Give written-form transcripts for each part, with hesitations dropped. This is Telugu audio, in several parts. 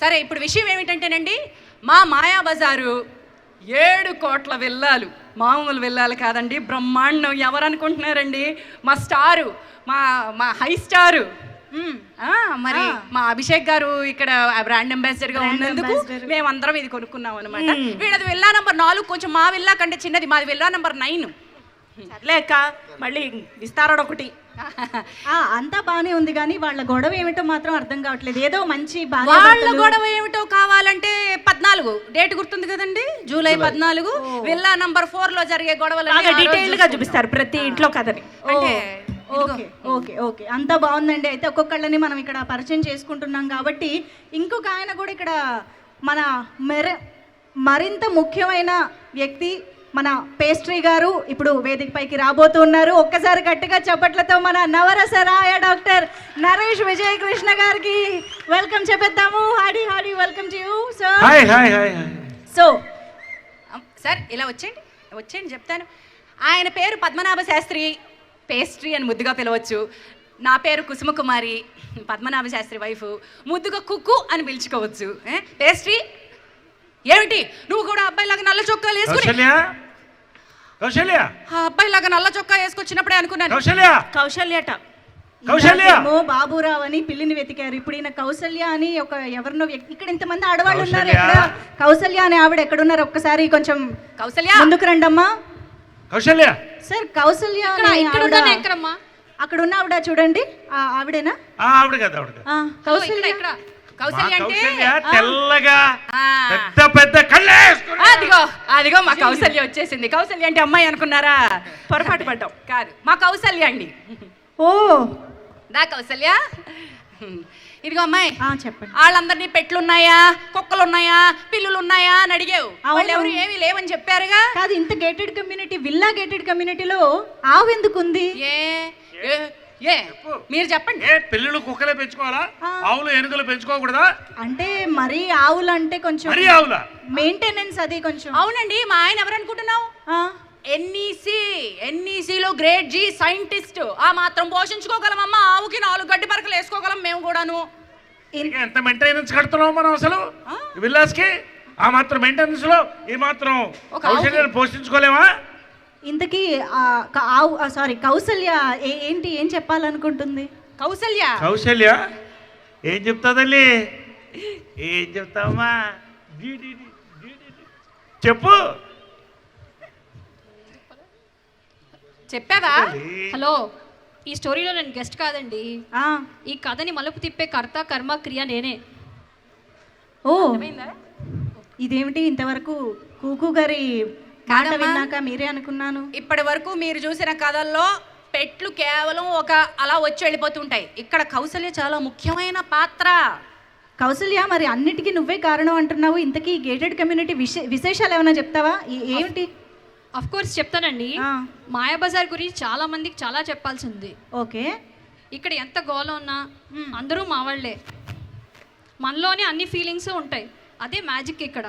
సరే, ఇప్పుడు విషయం ఏమిటంటేనండి, మా మాయాబజారు 7 కోట్ల విల్లాలు, మామూలు విల్లాలు కాదండి, బ్రహ్మాండం. ఎవరు అనుకుంటున్నారండి? మా స్టారు, మా హై స్టారు మరి మా అభిషేక్ గారు ఇక్కడ బ్రాండ్ అంబాసిడర్ గా ఉన్నందుకు మేమందరం ఇది కొనుక్కున్నాం అనమాట. వీళ్ళది విల్లా నంబర్ 4, కొంచెం మా విల్లా కంటే చిన్నది, మాది విల్లా నంబర్ 9. లేక మళ్ళీ విస్తారణ ఒకటి. అంతా బానే ఉంది కానీ వాళ్ళ గొడవ ఏమిటో మాత్రం అర్థం కావట్లేదు. ఏదో మంచి వాళ్ళ గొడవ ఏమిటో కావాలంటే 14 డేట్ గుర్తుంది కదండి, జూలై 14 విల్లా నంబర్ 4 లో జరిగే గొడవలు డీటెయిల్ గా చూపిస్తారు ప్రతి ఇంట్లో కథని. అంటే ఓకే ఓకే ఓకే అంతా బాగుందండి. అయితే ఒక్కొక్కళ్ళని మనం ఇక్కడ పరిచయం చేసుకుంటున్నాం కాబట్టి ఇంకొక ఆయన కూడా ఇక్కడ మన మరింత ముఖ్యమైన వ్యక్తి మన పేస్ట్రీ గారు ఇప్పుడు వేదిక పైకి రాబోతున్నారు. ఒక్కసారి గట్టిగా చప్పట్లతో మన నవరసరాయ డాక్టర్ నరేష్ విజయ్ కృష్ణ గారికి వెల్కమ్ చెప్పేద్దాము. హాడీ హాడీ, welcome to you sir. Hi hi hi. So sir ఇలా వచ్చేయండి చెప్తాను. ఆయన పేరు పద్మనాభ శాస్త్రి, పేస్ట్రీ అని ముద్దుగా పిలవచ్చు. నా పేరు కుసుమకుమారి, పద్మనాభ శాస్త్రి వైఫ్, ముద్దుగా కుక్కు అని పిలుచుకోవచ్చు. పేస్ట్రీ ఏమిటి, నువ్వు కూడా అబ్బాయిలాగా నల్ల చొక్కాలు వేసుకుని అబ్బాయిలాగా నల్ల చొక్కా వేసుకొచ్చినప్పుడే అనుకున్నాను కౌశల్యట. బాబురావు అని పిల్లిని వెతికారు, ఇప్పుడు ఈయన కౌసల్య అని ఒక ఎవరినో వ్యక్తి. ఇక్కడ ఇంతమంది ఆడవాళ్ళు ఉన్నారు, కౌసల్య అని ఆవిడ ఎక్కడున్నారు? ఒక్కసారి కొంచెం కౌసల్య ముందుకు రండమ్మా. కౌశల్య సార్, కౌసల్య అక్కడ ఉన్న ఆవిడ చూడండి, ఆవిడేనా? ఆవిడ కదా, ఆవిడ. కౌసల్య కౌసల్య అంటే తెల్లగా పెద్ద పెద్ద కళ్ళే. అదిగో మా కౌసల్య వచ్చేసింది. కౌసల్య అంటే అమ్మాయి అనుకున్నారా? పొరపాటు పడ్డాం. కాదు, మా కౌసల్య అండి. ఓ నా కౌసల్య. ఇదిగో అమ్మాయి, చెప్పండి. వాళ్ళందరినీ పెట్లున్నాయా, కుక్కలు ఉన్నాయా, పిల్లులు ఉన్నాయా అని అడిగావు. వాళ్ళు ఎవరు ఏమీ లేవని చెప్పారుగా. కాదు, ఇంత గేటెడ్ కమ్యూనిటీ, విల్లా గేటెడ్ కమ్యూనిటీలో ఆవు ఎందుకు ఉంది? మీరు చెప్పండి. పిల్లులు కుక్కలే పెంచుకోవాలా, ఆవులు ఏనుగులు పెంచుకోకూడదా? అంటే మరి ఆవులు అంటే కొంచెం మెయింటెనెన్స్ అది కొంచెం. అవునండి, మా ఆయన ఎవరు అనుకుంటున్నావు? ఎన్ఈసిలో గ్రేడ్ జి సైంటిస్ట్. ఆ మాత్రం పోషించుకోగలమమ్మా. ఆవుకి 4 గడ్డి పరకలు వేసుకోగలం మేము కూడాను. ఎంత మెయింటెనెన్స్ కడుతున్నాం మనం అసలు విల్లాస్ కి? ఆ మాత్రం మెయింటెనెన్స్ లో ఈ మాత్రం కౌశల్యాన్ని పోషించుకోలేమా? ఇంతకీ కౌసల్య ఏంటి, ఏం చెప్పాలనుకుంటుంది? కౌశల్య ఏం చెప్తాదల్లి? ఏం చెప్తావమ్మా? చెప్పు. చెప్పావా? హలో, ఈ స్టోరీలో నేను గెస్ట్ కాదండి. ఈ కథని మలుపు తిప్పే కర్త కర్మ క్రియ నేనే. ఓ, ఇదేమిటి ఇంతవరకు కూకు గారి మాట విన్నాక మీరే అనుకున్నాను. ఇప్పటి వరకు మీరు చూసిన కథల్లో పెట్లు కేవలం అలా వచ్చి వెళ్ళిపోతుంటాయి. ఇక్కడ కౌసల్య చాలా ముఖ్యమైన పాత్ర. కౌసల్య, మరి అన్నిటికీ నువ్వే కారణం అంటున్నావు. ఇంతకీ గేటెడ్ కమ్యూనిటీ విశేషాలు ఏమైనా చెప్తావా? ఏమిటి? అఫ్ కోర్స్ చెప్తానండి. మాయాబజార్ గురించి చాలా మందికి చాలా చెప్పాల్సింది. ఓకే. ఇక్కడ ఎంత గోల ఉన్నా అందరూ మా వాళ్ళే. మనలోనే అన్ని ఫీలింగ్స్ ఉంటాయి, అదే మ్యాజిక్ ఇక్కడ.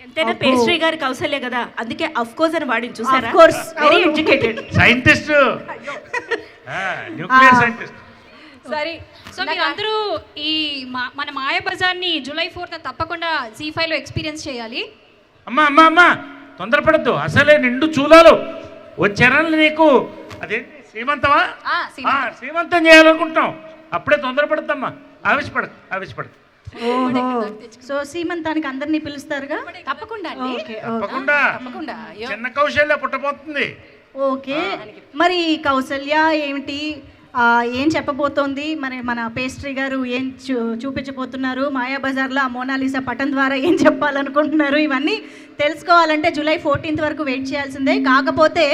ఎంతైనా పేస్ట్రీ గారి కౌశల్య కదా, అందుకే అఫ్ కోర్స్ అని వాడిని చూసారా? Very educated scientist, nuclear scientist. సరే, సో మీరందరూ ఈ మన మాయాబజార్ని జూలై 4th తప్పకుండా Z5 లో ఎక్స్పీరియన్స్ చేయాలి. అమ్మా తొందరపడద్దు, అసలే నిండు చూలాలు వచ్చారని నీకు. అదేంటి శ్రీమంతమా? శ్రీమంతం చేయాలనుకుంటున్నాం, అప్పుడే తొందరపడద్దమ్మా. ఆవేశపడదు. సో సీమంతానికి అందరినీ పిలుస్తారుగా? తప్పకుండా చిన్న కౌశల్య పుట్టబోతుంది. ఓకే, మరి కౌశల్య ఏమిటి, ఏం చెప్పబోతోంది? మరి మన పేస్ట్రీ గారు ఏం చూపించబోతున్నారు? మాయాబజార్లో ఆ మోనాలిసా పటం ద్వారా ఏం చెప్పాలనుకుంటున్నారు? ఇవన్నీ తెలుసుకోవాలంటే జూలై 14th వరకు వెయిట్ చేయాల్సిందే. కాకపోతే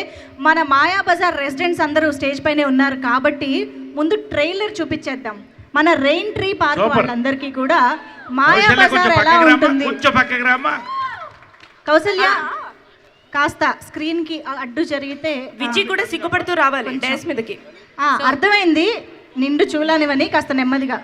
మన మాయాబజార్ రెసిడెంట్స్ అందరూ స్టేజ్ పైనే ఉన్నారు కాబట్టి ముందు ట్రైలర్ చూపించేద్దాం. మన రెయిన్ ట్రీ పార్క్ వాళ్ళందరికీ కూడా మాయాబజార్ ఎలా ఉంటుంది. కౌసల్య కాస్త స్క్రీన్ కి అడ్డు జరిగితే విజయ్ కూడా సిగ్గుపడుతూ రావాలి డేస్ మీదకి. అర్థమైంది, నిండు చూలానివని కాస్త నెమ్మదిగా.